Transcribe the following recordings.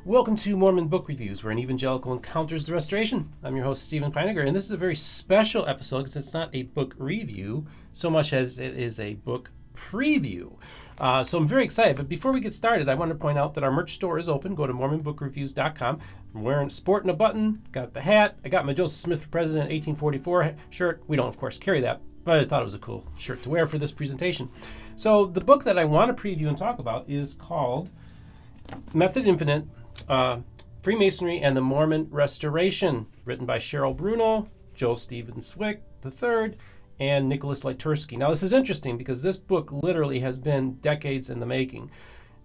Welcome to Mormon Book Reviews, where an evangelical encounters the restoration. I'm your host, Stephen Peiniger, and this is a very special episode because it's not a book review so much as it is a book preview. So I'm very excited. But before we get started, I want to point out that our merch store is open. Go to MormonBookReviews.com. I'm sporting a button, got the hat. I got my Joseph Smith for President 1844 shirt. We don't, of course, carry that, but I thought it was a cool shirt to wear for this presentation. So the book that I want to preview and talk about is called Method Infinite, Freemasonry and the Mormon Restoration, written by Cheryl Bruno, Joel Stephen Swick III, and Nicholas Litursky. Now, this is interesting because this book literally has been decades in the making.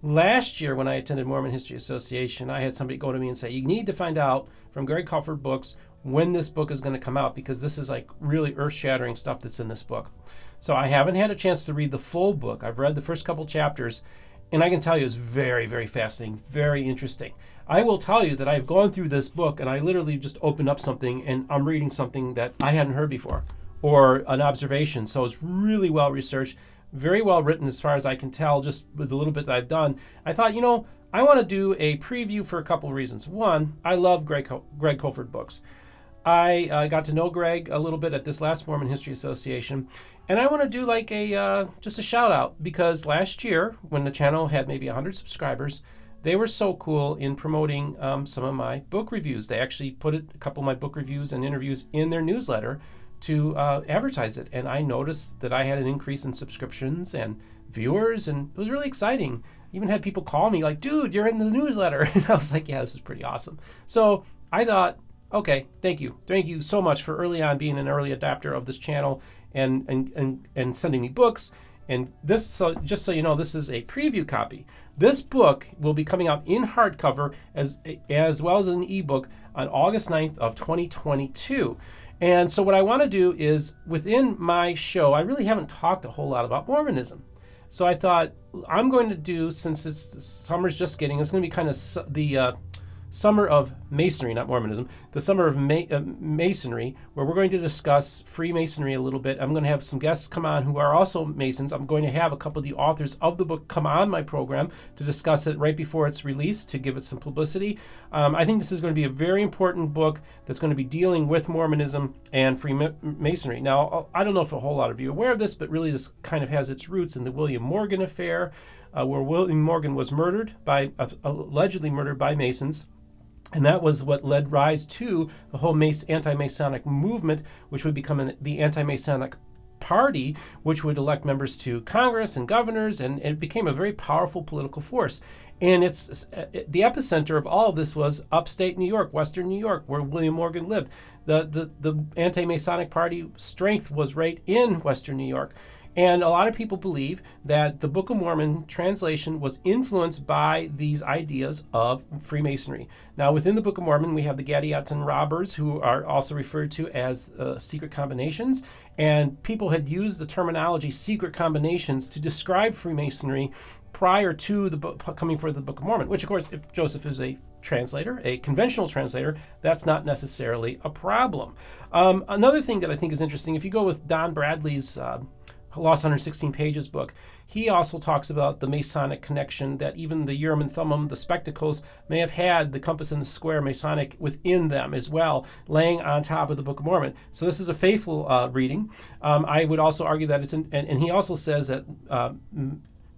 Last year, when I attended Mormon History Association, I had somebody go to me and say, you need to find out from Greg Culford Books when this book is going to come out, because this is like really earth-shattering stuff that's in this book. So I haven't had a chance to read the full book. I've read the first couple chapters, and I can tell you it's very, very fascinating, very interesting. I will tell you that I've gone through this book and I literally just opened up something and I'm reading something that I hadn't heard before, or an observation. So it's really well researched, very well written as far as I can tell, just with a little bit that I've done. I thought, I want to do a preview for a couple of reasons. One, I love Greg Culford Books. I got to know Greg a little bit at this last Mormon History Association, and I want to do like just a shout out, because last year when the channel had maybe 100 subscribers, they were so cool in promoting some of my book reviews. They actually put a couple of my book reviews and interviews in their newsletter to advertise it, and I noticed that I had an increase in subscriptions and viewers, and it was really exciting. Even had people call me like, dude, you're in the newsletter. And I was like, yeah, this is pretty awesome. So I thought, okay, thank you. Thank you so much for early on being an early adapter of this channel and sending me books. And this, so just so you know, this is a preview copy. This book will be coming out in hardcover as well as an ebook on August 9th of 2022. And so what I want to do is, within my show, I really haven't talked a whole lot about Mormonism. So I thought I'm going to do, since summer's just getting, it's going to be kind of the Summer of Masonry, not Mormonism, the Summer of Masonry, where we're going to discuss Freemasonry a little bit. I'm going to have some guests come on who are also Masons. I'm going to have a couple of the authors of the book come on my program to discuss it right before it's released, to give it some publicity. I think this is going to be a very important book that's going to be dealing with Mormonism and Freemasonry. Now, I don't know if a whole lot of you are aware of this, but really this kind of has its roots in the William Morgan affair, where William Morgan was allegedly murdered by Masons. And that was what led rise to the whole anti-Masonic movement, which would become the anti-Masonic party, which would elect members to Congress and governors, and it became a very powerful political force. And it's the epicenter of all of this was upstate New York, Western New York, where William Morgan lived. The anti-Masonic party strength was right in Western New York. And a lot of people believe that the Book of Mormon translation was influenced by these ideas of Freemasonry. Now, within the Book of Mormon, we have the Gadianton robbers, who are also referred to as secret combinations. And people had used the terminology secret combinations to describe Freemasonry prior to the book coming for the Book of Mormon, which, of course, if Joseph is a translator, a conventional translator, that's not necessarily a problem. Another thing that I think is interesting, if you go with Don Bradley's Lost 116 Pages book, he also talks about the Masonic connection, that even the Urim and Thummim, the spectacles, may have had the compass and the square Masonic within them as well, laying on top of the Book of Mormon. So this is a faithful reading. I would also argue that and he also says that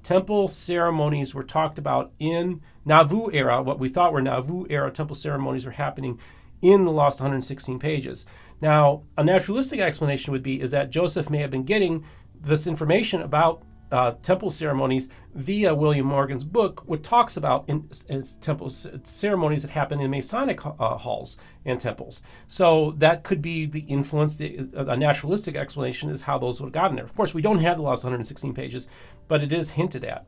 temple ceremonies were talked about in Nauvoo era. What we thought were Nauvoo era temple ceremonies were happening in the Lost 116 Pages. Now, a naturalistic explanation would be is that Joseph may have been getting this information about temple ceremonies via William Morgan's book, which talks about in temple ceremonies that happen in Masonic halls and temples. So that could be the influence. A naturalistic explanation is how those would have gotten there. Of course, we don't have the Lost 116 Pages, but it is hinted at.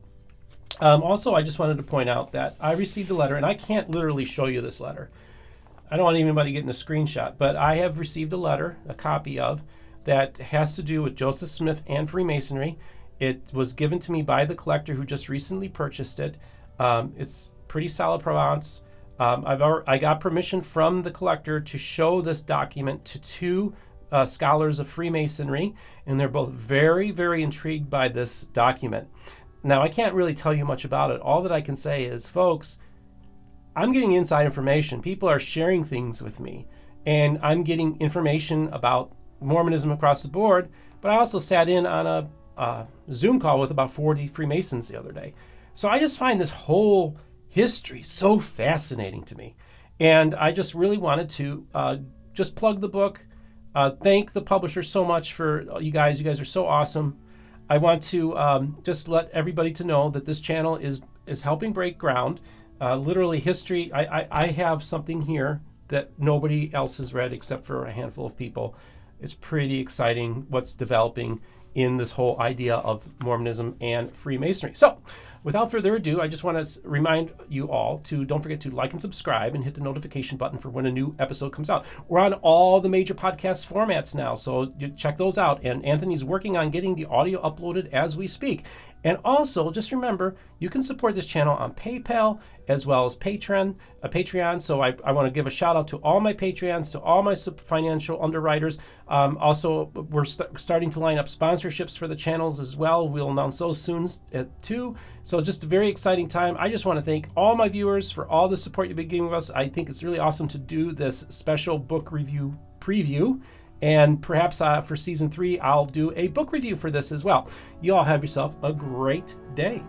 Also, I just wanted to point out that I received a letter, and I can't literally show you this letter. I don't want anybody getting a screenshot, but I have received a letter, a copy of, that has to do with Joseph Smith and Freemasonry. It was given to me by the collector who just recently purchased it. It's pretty solid provenance. I got permission from the collector to show this document to two scholars of Freemasonry, and they're both very, very intrigued by this document. Now, I can't really tell you much about it. All that I can say is, folks, I'm getting inside information. People are sharing things with me, and I'm getting information about Mormonism across the board. But I also sat in on a Zoom call with about 40 Freemasons the other day. So I just find this whole history so fascinating to me. And I just really wanted to just plug the book, thank the publisher so much for you guys. You guys are so awesome. I want to just let everybody to know that this channel is helping break ground. Literally history. I have something here that nobody else has read except for a handful of people. It's pretty exciting what's developing in this whole idea of Mormonism and Freemasonry. So without further ado, I just want to remind you all to don't forget to like and subscribe and hit the notification button for when a new episode comes out. We're on all the major podcast formats now, so you check those out. And Anthony's working on getting the audio uploaded as we speak. And also, just remember, you can support this channel on PayPal as well as Patreon. So I want to give a shout out to all my Patreons, to all my financial underwriters. Also, we're starting to line up sponsorships for the channels as well. We'll announce those soon too. So just a very exciting time. I just want to thank all my viewers for all the support you've been giving us. I think it's really awesome to do this special book review preview. And perhaps for season 3, I'll do a book review for this as well. You all have yourself a great day.